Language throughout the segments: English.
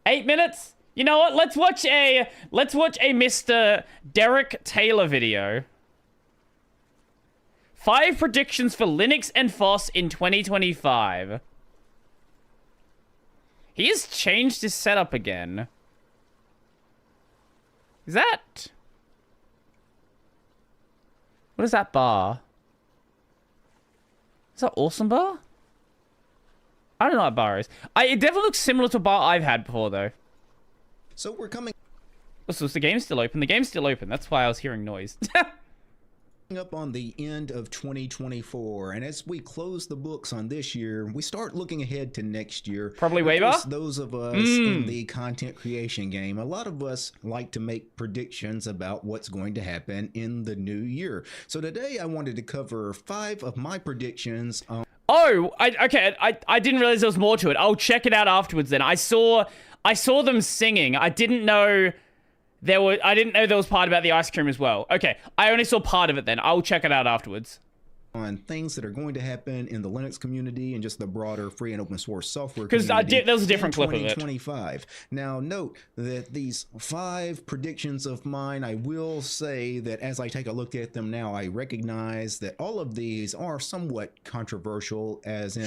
8 minutes? You know what? Let's watch a Mr. Derek Taylor video. 5 predictions for Linux and FOSS in 2025. He has changed his setup again. Is that... What is that bar? Is that awesome bar? I don't know what bar is. It definitely looks similar to a bar I've had before, though. So we're coming... So is the game still open? The game's still open. That's why I was hearing noise. up on the end of 2024, and as we close the books on this year, we start looking ahead to next year. Probably Weber? Those of us in the content creation game, a lot of us like to make predictions about what's going to happen in the new year. So today I wanted to cover 5 of my predictions on... Oh, okay. I didn't realize there was more to it. I'll check it out afterwards then. I saw them singing. I didn't know there was part about the ice cream as well. Okay, I only saw part of it then. I'll check it out afterwards. On things that are going to happen in the Linux community and just the broader free and open source software community. Because there was a different clip of it. 2025. Now, note that these 5 predictions of mine, I will say that as I take a look at them now, I recognize that all of these are somewhat controversial, as in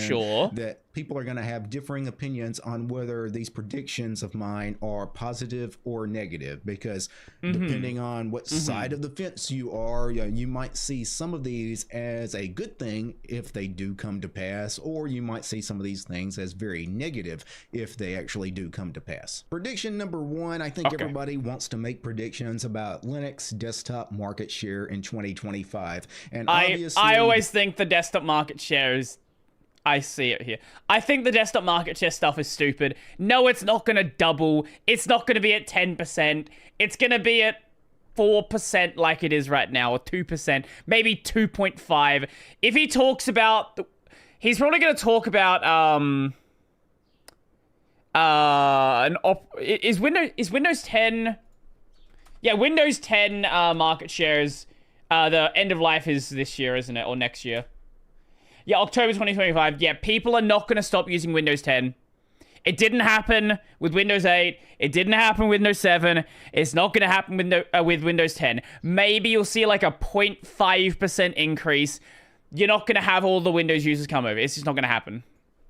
that people are going to have differing opinions on whether these predictions of mine are positive or negative, because depending on what side of the fence you are, you might see some of these as a good thing if they do come to pass, or you might see some of these things as very negative if they actually do come to pass. Prediction number 1, I think everybody wants to make predictions about Linux desktop market share in 2025. And obviously, I always think the desktop market share is... I see it here. I think the desktop market share stuff is stupid. No, it's not going to double. It's not going to be at 10%. It's going to be at 4% like it is right now, or 2%, maybe 2.5. If he talks about... He's probably going to talk about... Is Windows 10... Yeah, Windows 10 market shares... the end of life is this year, isn't it? Or next year. Yeah, October 2025. Yeah, people are not going to stop using Windows 10. It didn't happen with Windows 8. It didn't happen with Windows 7. It's not going to happen with Windows 10. Maybe you'll see like a 0.5% increase. You're not going to have all the Windows users come over. It's just not going to happen.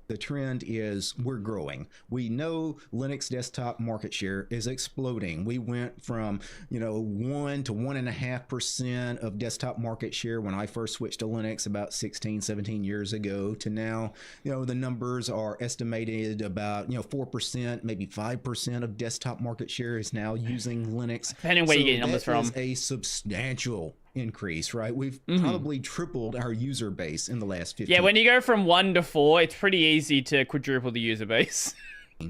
The trend is we're growing. We know Linux desktop market share is exploding. We went from, 1 to 1.5% of desktop market share when I first switched to Linux about 16, 17 years ago, to now, the numbers are estimated about, 4%, maybe 5% of desktop market share is now using Linux. Depending where you get your numbers from. That is a substantial increase, right? We've probably tripled our user base in the last 15 years. Yeah, when you go from 1 to 4, it's pretty easy to quadruple the user base.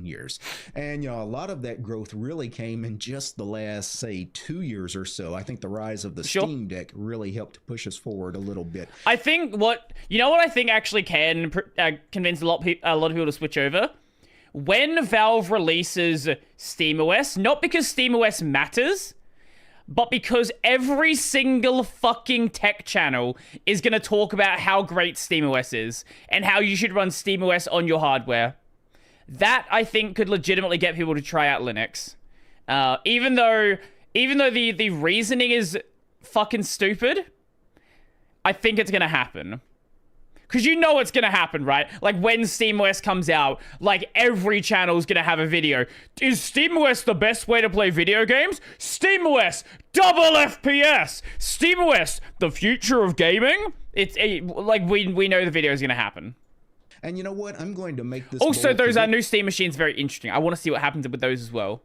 years. And a lot of that growth really came in just the last, say, 2 years or so. I think the rise of the Steam Deck really helped push us forward a little bit. I think what I think actually can convince a lot of people to switch over? When Valve releases SteamOS, not because SteamOS matters, but because every single fucking tech channel is going to talk about how great SteamOS is and how you should run SteamOS on your hardware. That, I think, could legitimately get people to try out Linux. Even though the reasoning is fucking stupid, I think it's going to happen. Because you know it's going to happen, right? Like, when SteamOS comes out, like, every channel is going to have a video. Is SteamOS the best way to play video games? SteamOS, double FPS! SteamOS, the future of gaming? We know the video is going to happen. And you know what? I'm going to make this... Also, those new Steam machines very interesting. I want to see what happens with those as well.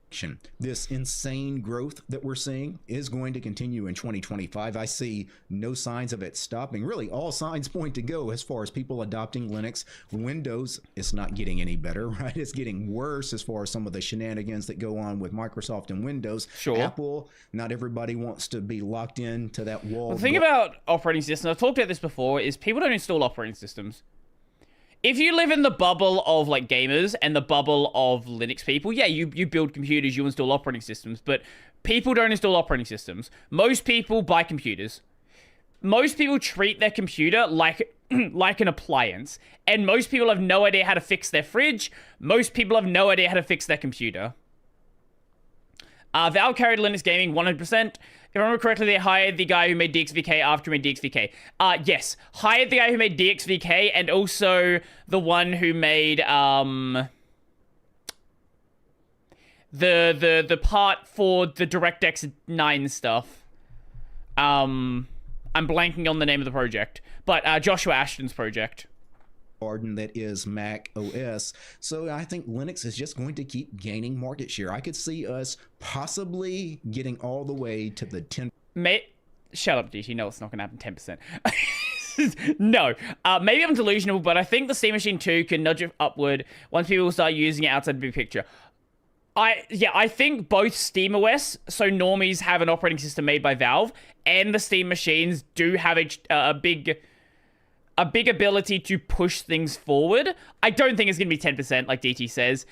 This insane growth that we're seeing is going to continue in 2025. I see no signs of it stopping. Really, all signs point to go as far as people adopting Linux. Windows is not getting any better, right? It's getting worse as far as some of the shenanigans that go on with Microsoft and Windows. Apple, not everybody wants to be locked into that wall. The thing about operating systems, I've talked about this before, is people don't install operating systems. If you live in the bubble of, like, gamers and the bubble of Linux people, yeah, you build computers, you install operating systems, but people don't install operating systems. Most people buy computers. Most people treat their computer like an appliance, and most people have no idea how to fix their fridge. Most people have no idea how to fix their computer. Valve carried Linux gaming 100%. If I remember correctly, they hired the guy who made DXVK after he made DXVK. Yes, hired the guy who made DXVK and also the one who made the part for the DirectX 9 stuff. I'm blanking on the name of the project, but Joshua Ashton's project. That is Mac OS. So I think Linux is just going to keep gaining market share. I could see us possibly getting all the way to the 10. Shut up, DT. No, it's not going to happen 10%. No. Maybe I'm delusional, but I think the Steam Machine 2 can nudge it upward once people start using it outside the big picture. I think both SteamOS, so normies have an operating system made by Valve, and the Steam machines do have a big ability to push things forward. I don't think it's going to be 10%, like DT says.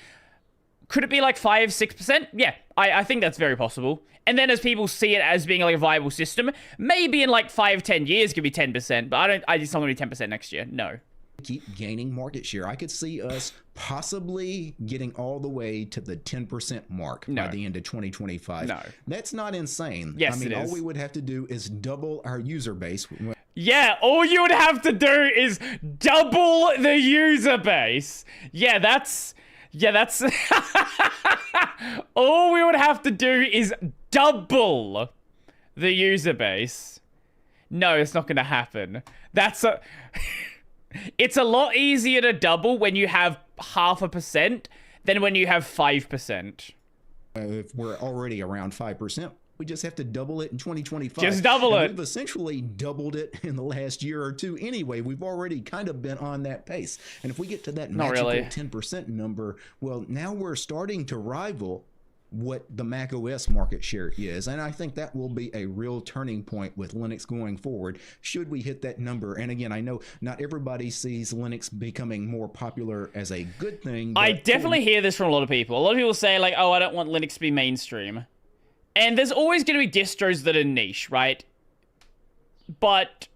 Could it be like 5, 6%? Yeah, I think that's very possible. And then as people see it as being like a viable system, maybe in like 5, 10 years it could be 10%, but it's not going to be 10% next year. No. Keep gaining market share. I could see us possibly getting all the way to the 10% mark by the end of 2025. No. That's not insane. Yes, I mean, it is. all we would have to do is double our user base. Yeah, all you would have to do is double the user base. Yeah, that's all we would have to do is double the user base. No, it's not going to happen. It's a lot easier to double when you have 0.5% than when you have 5%. If we're already around 5%, we just have to double it in 2025. Just double it. We've essentially doubled it in the last year or two anyway. We've already kind of been on that pace. And if we get to that magical 10% number, well, now we're starting to rival what the Mac OS market share is. And I think that will be a real turning point with Linux going forward, should we hit that number. And again, I know not everybody sees Linux becoming more popular as a good thing. I definitely hear this from a lot of people. A lot of people say like, oh, I don't want Linux to be mainstream. And there's always going to be distros that are niche, right? But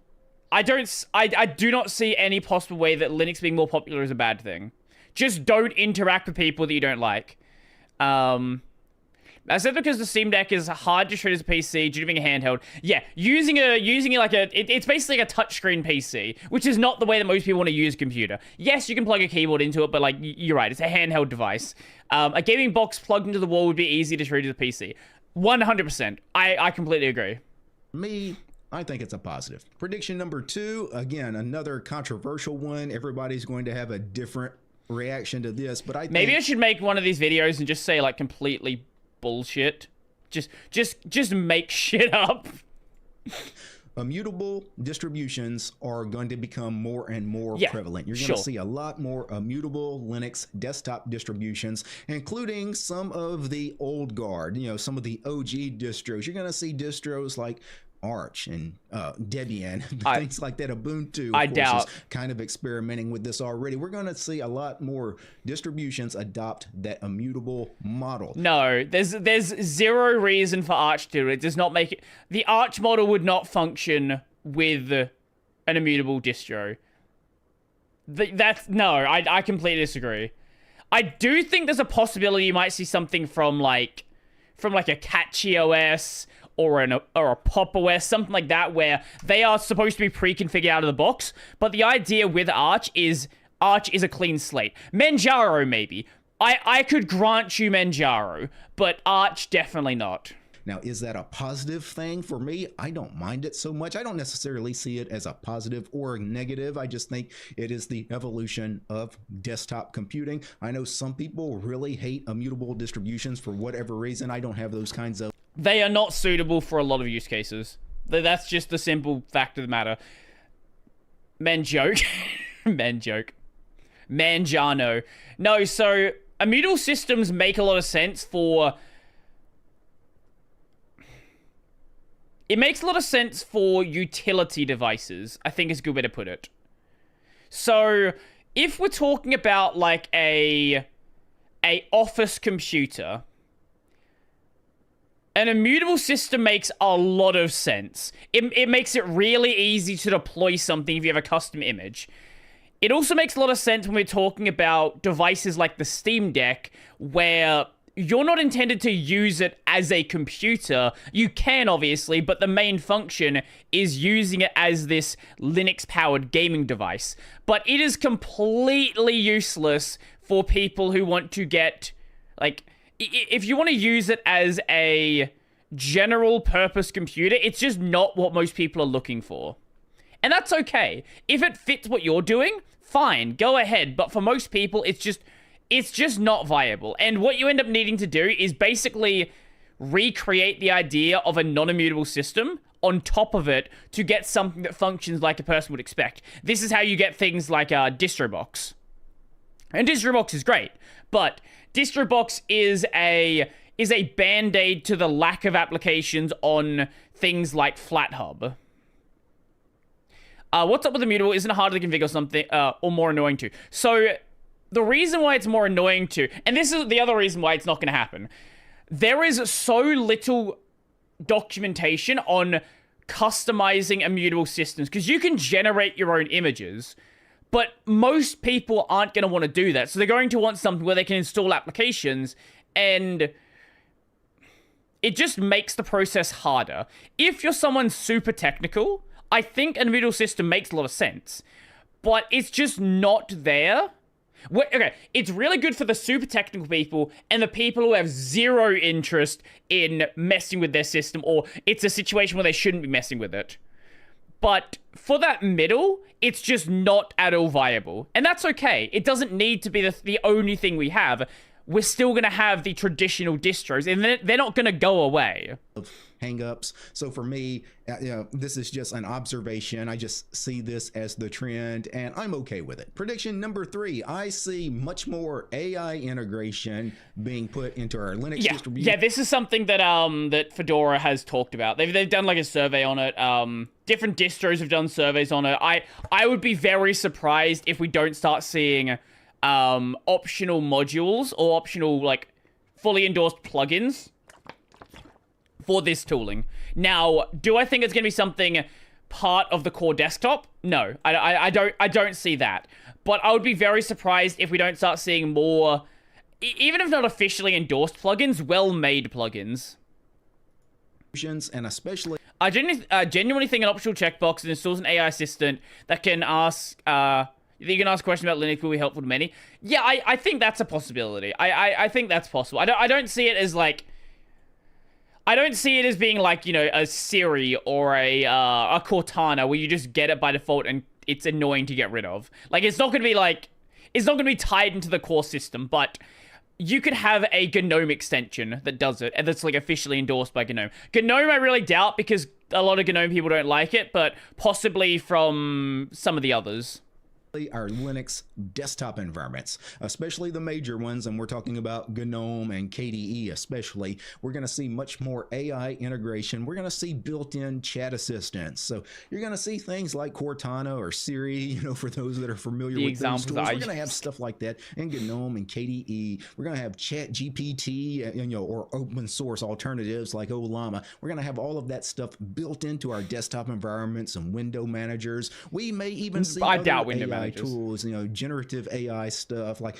I do not see any possible way that Linux being more popular is a bad thing. Just don't interact with people that you don't like. I said because the Steam Deck is hard to treat as a PC due to being a handheld. Yeah, using it like it's basically like a touchscreen PC, which is not the way that most people want to use a computer. Yes, you can plug a keyboard into it, but like you're right, it's a handheld device. A gaming box plugged into the wall would be easy to treat as a PC. 100%. I completely agree. Me, I think it's a positive. Prediction number 2, again, another controversial one. Everybody's going to have a different reaction to this, but maybe I should make one of these videos and just say like completely bullshit. Just make shit up. Immutable distributions are going to become more and more prevalent. You're going to see a lot more immutable Linux desktop distributions, including some of the old guard, some of the OG distros. You're going to see distros like Arch and Debian, things like that. Ubuntu, of course, is kind of experimenting with this already. We're going to see a lot more distributions adopt that immutable model. No, there's zero reason for Arch to do it. It does not make it. The Arch model would not function with an immutable distro. I completely disagree. I do think there's a possibility you might see something from like a Catchy OS or a Pop OS, something like that, where they are supposed to be pre-configured out of the box. But the idea with Arch is a clean slate. Manjaro, maybe. I could grant you Manjaro, but Arch, definitely not. Now, is that a positive thing for me? I don't mind it so much. I don't necessarily see it as a positive or a negative. I just think it is the evolution of desktop computing. I know some people really hate immutable distributions for whatever reason. I don't have those kinds of... They are not suitable for a lot of use cases. That's just the simple fact of the matter. Men joke. Men joke. Manjano. No, so immutable systems make a lot of sense for... It makes a lot of sense for utility devices, I think is a good way to put it. So, if we're talking about like a office computer, an immutable system makes a lot of sense. It makes it really easy to deploy something if you have a custom image. It also makes a lot of sense when we're talking about devices like the Steam Deck, where you're not intended to use it as a computer. You can, obviously, but the main function is using it as this Linux-powered gaming device. But it is completely useless for people who want to get, like, if you want to use it as a general-purpose computer, it's just not what most people are looking for. And that's okay. If it fits what you're doing, fine, go ahead. But for most people, it's just not viable. And what you end up needing to do is basically recreate the idea of a non-immutable system on top of it to get something that functions like a person would expect. This is how you get things like DistroBox. And DistroBox is great, but DistroBox is a band-aid to the lack of applications on things like FlatHub. What's up with immutable? Isn't it harder to configure something, or more annoying to? So, the reason why it's more annoying to, and this is the other reason why it's not going to happen, there is so little documentation on customizing immutable systems, because you can generate your own images, but most people aren't going to want to do that. So they're going to want something where they can install applications, and it just makes the process harder. If you're someone super technical, I think an immutable system makes a lot of sense, but it's just not there. Okay, it's really good for the super technical people and the people who have zero interest in messing with their system, or it's a situation where they shouldn't be messing with it. But for that middle, it's just not at all viable. And that's okay. It doesn't need to be the only thing we have. We're still going to have the traditional distros, and they're not going to go away. Hang-ups. So for me, this is just an observation. I just see this as the trend, and I'm okay with it. Prediction number 3, I see much more AI integration being put into our Linux distribution. Yeah, this is something that that Fedora has talked about. They've done like a survey on it. Different distros have done surveys on it. I would be very surprised if we don't start seeing optional modules or optional, like, fully endorsed plugins for this tooling. Now, do I think it's going to be something part of the core desktop? No, I don't see that. But I would be very surprised if we don't start seeing more, even if not officially endorsed plugins, well-made plugins. And especially, I genuinely think an optional checkbox that installs an AI assistant that can ask, you can ask questions about Linux will be helpful to many. Yeah, I think that's a possibility. I think that's possible. I don't see it as like, I don't see it as being like, you know, a Siri or a Cortana where you just get it by default and it's annoying to get rid of. Like, it's not going to be like, it's not going to be tied into the core system, but you could have a GNOME extension that does it, and that's like officially endorsed by GNOME. GNOME I really doubt, because a lot of GNOME people don't like it, but possibly from some of the others. Our Linux desktop environments, especially the major ones, and we're talking about GNOME and KDE especially, we're going to see much more AI integration. We're going to see built-in chat assistants. So you're going to see things like Cortana or Siri, you know, for those that are familiar with those tools. We're going to have stuff like that in GNOME and KDE. We're going to have Chat GPT, you know, or open source alternatives like Olama. We're going to have all of that stuff built into our desktop environments and window managers. We may even see window managers. Tools, you know, generative AI stuff like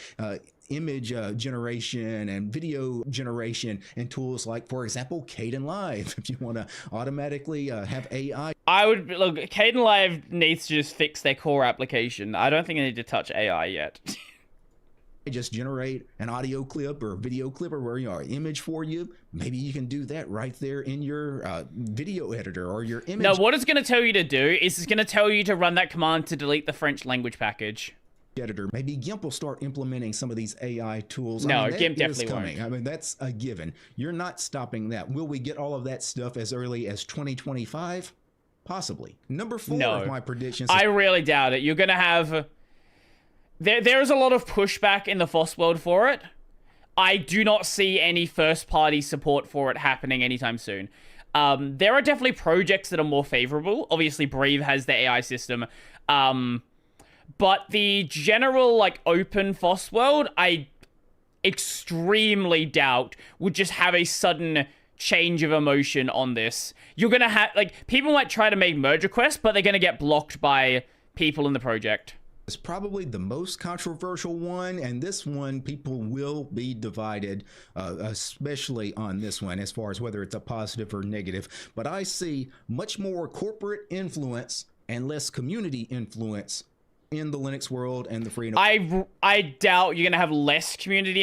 image generation and video generation, and tools like, for example, Kdenlive. If you want to automatically have AI, I would look. Kdenlive needs to just fix their core application. I don't think they need to touch AI yet. just generate an audio clip or a video clip or image for you. Maybe you can do that right there in your video editor or your image. No, what it's going to tell you to do is it's going to tell you to run that command to delete the French language package. Editor. Maybe GIMP will start implementing some of these AI tools. No, GIMP definitely won't. I mean, that's a given. You're not stopping that. Will we get all of that stuff as early as 2025? Possibly. Number 4 of my predictions. I really doubt it. You're going to have... There's a lot of pushback in the FOSS world for it. I do not see any first-party support for it happening anytime soon. There are definitely projects that are more favorable. Obviously, Brave has the AI system. But the general, like, open FOSS world, I extremely doubt would just have a sudden change of emotion on this. You're going to have, like, people might try to make merge requests, but they're going to get blocked by people in the project. It's probably the most controversial one, and this one people will be divided, especially on this one as far as whether it's a positive or negative. But I see much more corporate influence and less community influence in the Linux world and the free and I doubt you're gonna have less community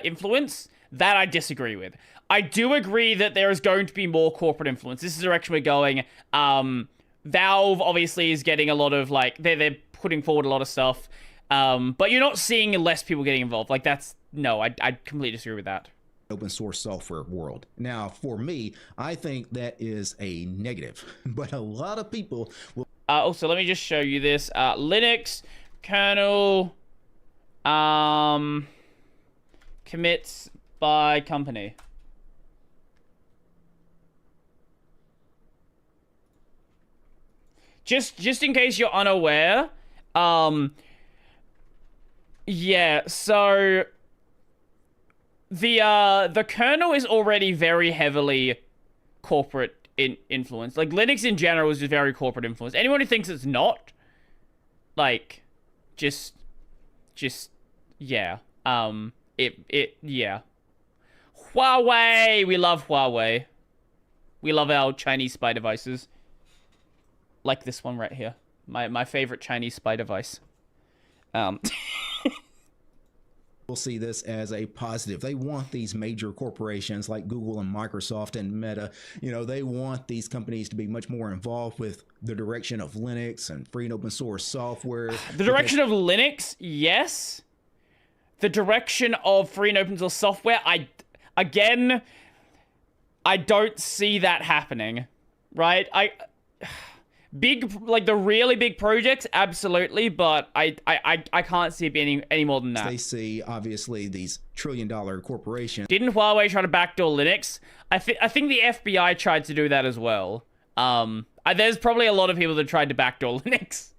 influence. That I disagree with. I do agree that there is going to be more corporate influence. This is the direction we're going. Valve obviously is getting a lot of, like, they're putting forward a lot of stuff, but you're not seeing less people getting involved. Like, that's, no, I completely disagree with that. Open source software world. Now, for me, I think that is a negative, but a lot of people will. Also, let me just show you this. Linux kernel commits by company. Just in case you're unaware, yeah, so the kernel is already very heavily corporate influence. Like, Linux in general is just very corporate influence. Anyone who thinks it's not, like, just yeah. Yeah. Huawei! We love Huawei. We love our Chinese spy devices. Like this one right here. My favorite Chinese spy device. We'll see this as a positive. They want these major corporations like Google and Microsoft and Meta, they want these companies to be much more involved with the direction of Linux and free and open source software. The direction of Linux, yes. The direction of free and open source software, I don't see that happening, right? Like the really big projects, absolutely, but I can't see it being any more than that. They see, obviously, these trillion-dollar corporations. Didn't Huawei try to backdoor Linux? I think the FBI tried to do that as well. There's probably a lot of people that tried to backdoor Linux.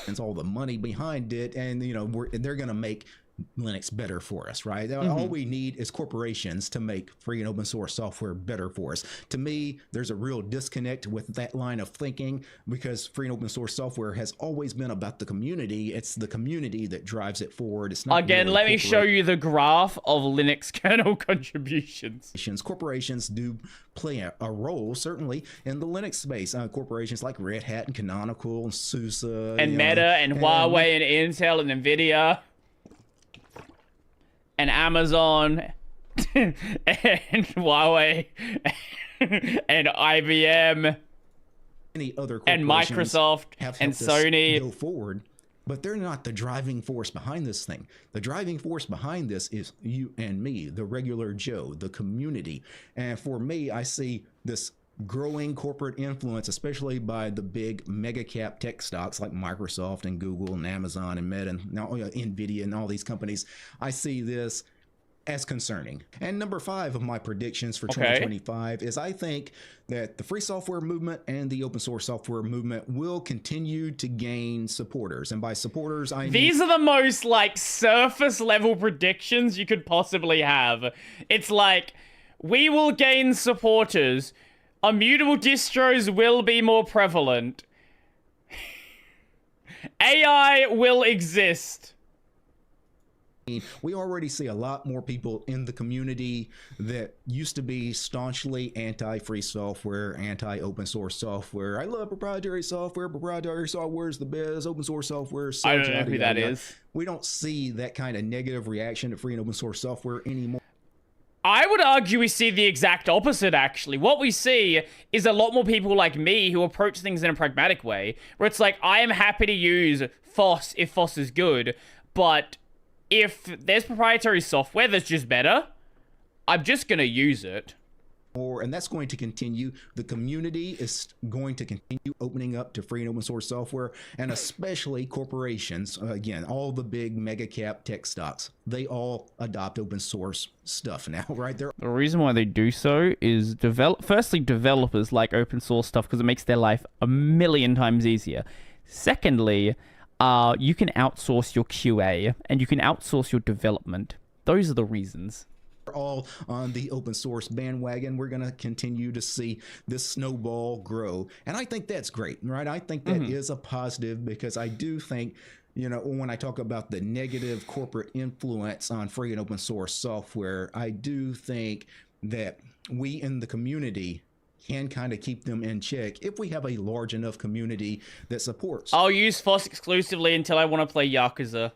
And all the money behind it, and they're gonna make Linux better for us, right? All we need is corporations to make free and open source software better for us. To me, there's a real disconnect with that line of thinking, because free and open source software has always been about the community. It's the community that drives it forward. It's not again, really let me show you the graph of Linux kernel contributions. Corporations do play a role, certainly, in the Linux space. Corporations like Red Hat and Canonical and SUSE and Meta and Huawei and Intel and Nvidia and Amazon and Huawei and IBM any other and Microsoft and Sony go forward, but they're not the driving force behind this thing. The driving force behind this is you and me, the regular Joe, the community. And for me, I see this growing corporate influence, especially by the big mega cap tech stocks like Microsoft and Google and Amazon and Meta and now Nvidia and all these companies. I see this as concerning. And number 5 of my predictions for 2025 is I think that the free software movement and the open source software movement will continue to gain supporters. And by supporters, I mean these are the most, like, surface level predictions you could possibly have. It's like, we will gain supporters. Immutable distros will be more prevalent. AI will exist. We already see a lot more people in the community that used to be staunchly anti-free software, anti-open source software. I love proprietary software. Proprietary software is the best. Open source software is I don't know who that is. We don't see that kind of negative reaction to free and open source software anymore. I would argue we see the exact opposite, actually. What we see is a lot more people like me who approach things in a pragmatic way, where it's like, I am happy to use FOSS if FOSS is good, but if there's proprietary software that's just better, I'm just going to use it. And that's going to continue. The community is going to continue opening up to free and open source software, and especially corporations. Again, all the big mega cap tech stocks, they all adopt open source stuff now, right? The reason why they do so is firstly, developers like open source stuff because it makes their life a million times easier. Secondly, you can outsource your QA and you can outsource your development. Those are the reasons. All on the open source bandwagon. We're going to continue to see this snowball grow, and I think that's great, right? I think that is a positive, because I do think You know, when I talk about the negative corporate influence on free and open source software, I do think that we in the community can kind of keep them in check if we have a large enough community that supports I'll use FOSS exclusively until I want to play Yakuza.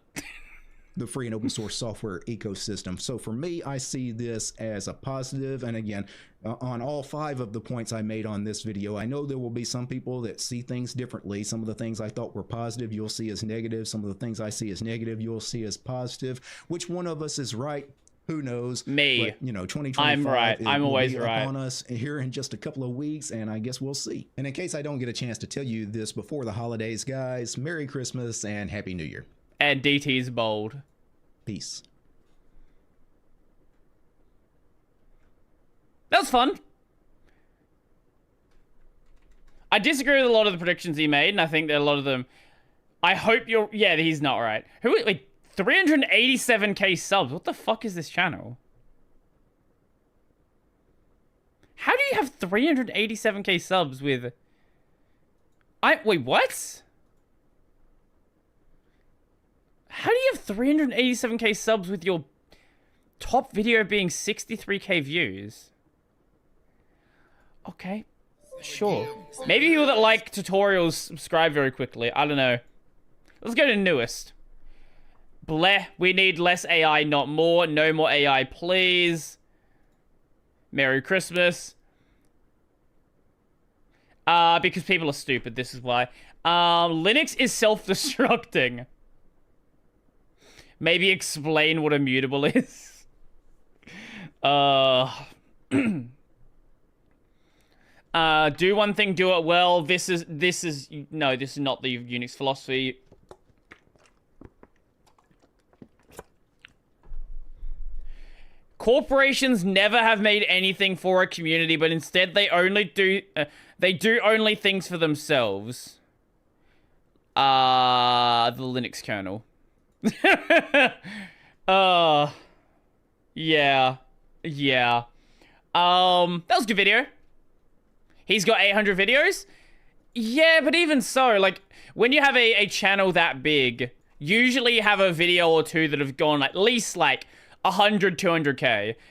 the free and open source software ecosystem. So for me, I see this as a positive. And again, on all 5 of the points I made on this video, I know there will be some people that see things differently. Some of the things I thought were positive, you'll see as negative. Some of the things I see as negative, you'll see as positive. Which one of us is right? Who knows? Me. But, you know, 2025 I'm right. I'm always right. On us here in just a couple of weeks, and I guess we'll see. And in case I don't get a chance to tell you this before the holidays, guys, Merry Christmas and Happy New Year. And DT's bold. Peace. That was fun. I disagree with a lot of the predictions he made, and I think that a lot of them... I hope you're... Yeah, he's not right. Wait, 387k subs. What the fuck is this channel? How do you have 387k subs with... Wait, what? How do you have 387k subs with your top video being 63k views? Okay, sure. Maybe people that like tutorials subscribe very quickly. I don't know. Let's go to newest. Bleh, we need less AI, not more. No more AI, please. Merry Christmas. Because people are stupid, this is why. Linux is self-destructing. Maybe explain what immutable is. Do one thing, do it well. This is not the Unix philosophy. Corporations never have made anything for a community, but instead they only do only things for themselves. The Linux kernel. Yeah. That was a good video. He's got 800 videos. Yeah, but even so, like, when you have a channel that big, usually you have a video or two that have gone at least, like, 100, 200k.